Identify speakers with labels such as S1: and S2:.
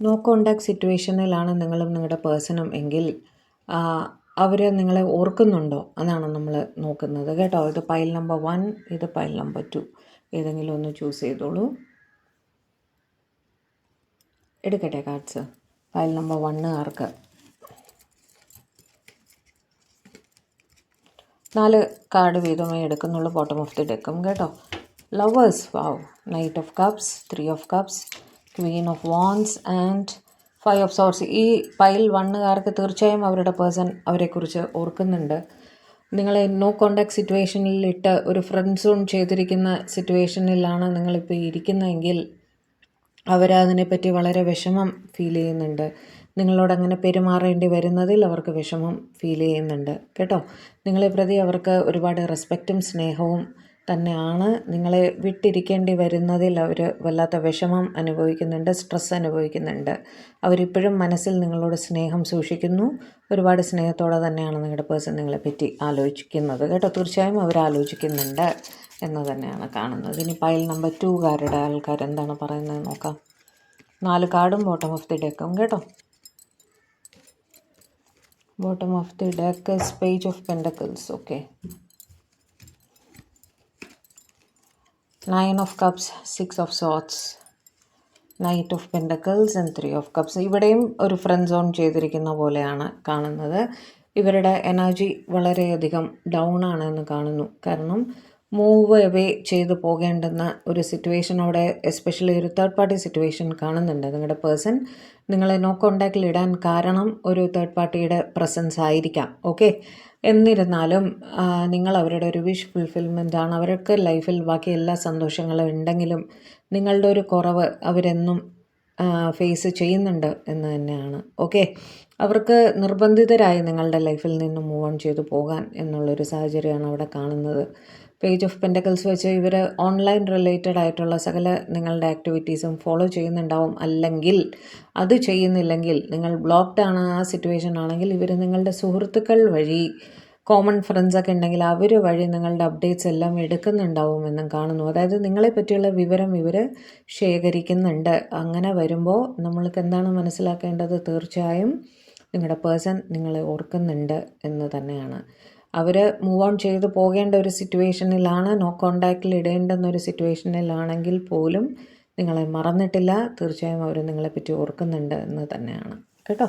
S1: No contact സിറ്റുവേഷനിലാണ് നിങ്ങളും നിങ്ങളുടെ പേഴ്സണും എങ്കിൽ അവർ നിങ്ങളെ ഓർക്കുന്നുണ്ടോ എന്നാണ് നമ്മൾ നോക്കുന്നത് കേട്ടോ. ഇത് പൈൽ നമ്പർ 1, ഇത് പൈൽ നമ്പർ 2. ഏതെങ്കിലും ഒന്ന് ചൂസ് ചെയ്തോളൂ. എടുക്കട്ടെ കാർഡ്സ്. പൈൽ നമ്പർ 1 ആർക്ക്? 4 കാർഡ് വീതമേ എടുക്കുന്നുള്ളൂ ബോട്ടം ഓഫ് ദി ഡെക്കും കേട്ടോ. Lovers, wow, knight of cups, 3 of cups, Queen of wands and 5 of sorts. ഈ പൈൽ 1കാർക്ക് തീർച്ചയായും അവരുടെ പേഴ്സൺ അവരെക്കുറിച്ച് ഓർക്കുന്നുണ്ട്. നിങ്ങളെ നോ കോണ്ടാക്ട് സിറ്റുവേഷനിലിട്ട് ഒരു ഫ്രണ്ട് സോൺ ചെയ്തിരിക്കുന്ന സിറ്റുവേഷനിലാണ് നിങ്ങളിപ്പോൾ ഇരിക്കുന്നതെങ്കിൽ അവരതിനെപ്പറ്റി വളരെ വിഷമം ഫീൽ ചെയ്യുന്നുണ്ട്. നിങ്ങളോടങ്ങനെ പെരുമാറേണ്ടി വരുന്നതിൽ അവർക്ക് വിഷമം ഫീൽ ചെയ്യുന്നുണ്ട് കേട്ടോ. നിങ്ങളെ പ്രതി അവർക്ക് ഒരുപാട് റെസ്പെക്റ്റും സ്നേഹവും തന്നെയാണ്. നിങ്ങളെ വിട്ടിരിക്കേണ്ടി വരുന്നതിൽ അവർ വല്ലാത്ത വിഷമം അനുഭവിക്കുന്നുണ്ട്, സ്ട്രെസ് അനുഭവിക്കുന്നുണ്ട്. അവരിപ്പോഴും മനസ്സിൽ നിങ്ങളോട് സ്നേഹം സൂക്ഷിക്കുന്നു. ഒരുപാട് സ്നേഹത്തോടെ തന്നെയാണ് നിങ്ങളുടെ പേഴ്സൺ നിങ്ങളെപ്പറ്റി ആലോചിക്കുന്നത് കേട്ടോ. തീർച്ചയായും അവർ ആലോചിക്കുന്നുണ്ട് എന്ന് തന്നെയാണ് കാണുന്നത്. ഇനി പൈൽ നമ്പർ 2കാരുടെ ആൾക്കാർ എന്താണ് പറയുന്നത് നോക്കാം. 4 കാർഡും ബോട്ടം ഓഫ് ദി ഡെക്കും കേട്ടോ. Bottom of the deck is page of pentacles. Okay, 9 of cups, 6 of sorts, knight of pentacles and 3 of cups. ഇവിടെയും ഒരു ഫ്രണ്ട് സോൺ ചെയ്തിരിക്കുന്ന പോലെയാണ് കാണുന്നത്. ഇവരുടെ എനർജി വളരെയധികം ഡൗൺ ആണെന്ന് കാണുന്നു. കാരണം മൂവ് അവേ ചെയ്ത് പോകേണ്ടുന്ന ഒരു സിറ്റുവേഷൻ അവിടെ, എസ്പെഷ്യലി ഒരു തേർഡ് പാർട്ടി സിറ്റുവേഷൻ കാണുന്നുണ്ട്. നിങ്ങളുടെ പേഴ്സൺ നിങ്ങളെ നോ കോണ്ടാക്റ്റിൽ ഇടാൻ കാരണം ഒരു തേർഡ് പാർട്ടിയുടെ പ്രസൻസ് ആയിരിക്കാം. ഓക്കെ, എന്നിരുന്നാലും നിങ്ങൾ അവരുടെ ഒരു വിഷ് ഫുൾഫിൽമെൻ്റ് ആണ്. അവർക്ക് ലൈഫിൽ ബാക്കി എല്ലാ സന്തോഷങ്ങളും ഉണ്ടെങ്കിലും നിങ്ങളുടെ ഒരു കുറവ് അവരെന്നും ഫേസ് ചെയ്യുന്നുണ്ട് എന്ന് തന്നെയാണ്. ഓക്കെ, അവർക്ക് നിർബന്ധിതരായി നിങ്ങളുടെ ലൈഫിൽ നിന്ന് മൂവ് ഓൺ ചെയ്തു പോകാൻ എന്നുള്ളൊരു സാഹചര്യമാണ് അവിടെ കാണുന്നത്. പേജ് ഓഫ് പെൻഡക്കിൾസ് വെച്ച് ഇവർ ഓൺലൈൻ റിലേറ്റഡ് ആയിട്ടുള്ള സകല നിങ്ങളുടെ ആക്ടിവിറ്റീസും ഫോളോ ചെയ്യുന്നുണ്ടാവും. അല്ലെങ്കിൽ അത് ചെയ്യുന്നില്ലെങ്കിൽ നിങ്ങൾ ബ്ലോക്ക്ഡ് ആണ് ആ സിറ്റുവേഷൻ ആണെങ്കിൽ ഇവർ നിങ്ങളുടെ സുഹൃത്തുക്കൾ വഴി, കോമൺ ഫ്രണ്ട്സൊക്കെ ഉണ്ടെങ്കിൽ അവർ വഴി നിങ്ങളുടെ അപ്ഡേറ്റ്സ് എല്ലാം എടുക്കുന്നുണ്ടാവുമെന്നും കാണുന്നു. അതായത് നിങ്ങളെ പറ്റിയുള്ള വിവരം ഇവർ ശേഖരിക്കുന്നുണ്ട്. അങ്ങനെ വരുമ്പോൾ നമ്മൾക്ക് എന്താണ് മനസ്സിലാക്കേണ്ടത്? തീർച്ചയായും നിങ്ങളുടെ പേഴ്സൺ നിങ്ങളെ ഓർക്കുന്നുണ്ട് എന്ന് തന്നെയാണ്. അവർ മൂവ് ഓൺ ചെയ്ത് പോകേണ്ട ഒരു സിറ്റുവേഷനിലാണ്, നോ കോണ്ടാക്റ്റിൽ ഇടേണ്ടുന്നൊരു സിറ്റുവേഷനിലാണെങ്കിൽ പോലും നിങ്ങളെ മറന്നിട്ടില്ല. തീർച്ചയായും അവർ നിങ്ങളെപ്പറ്റി ഓർക്കുന്നുണ്ട് എന്ന് തന്നെയാണ് കേട്ടോ.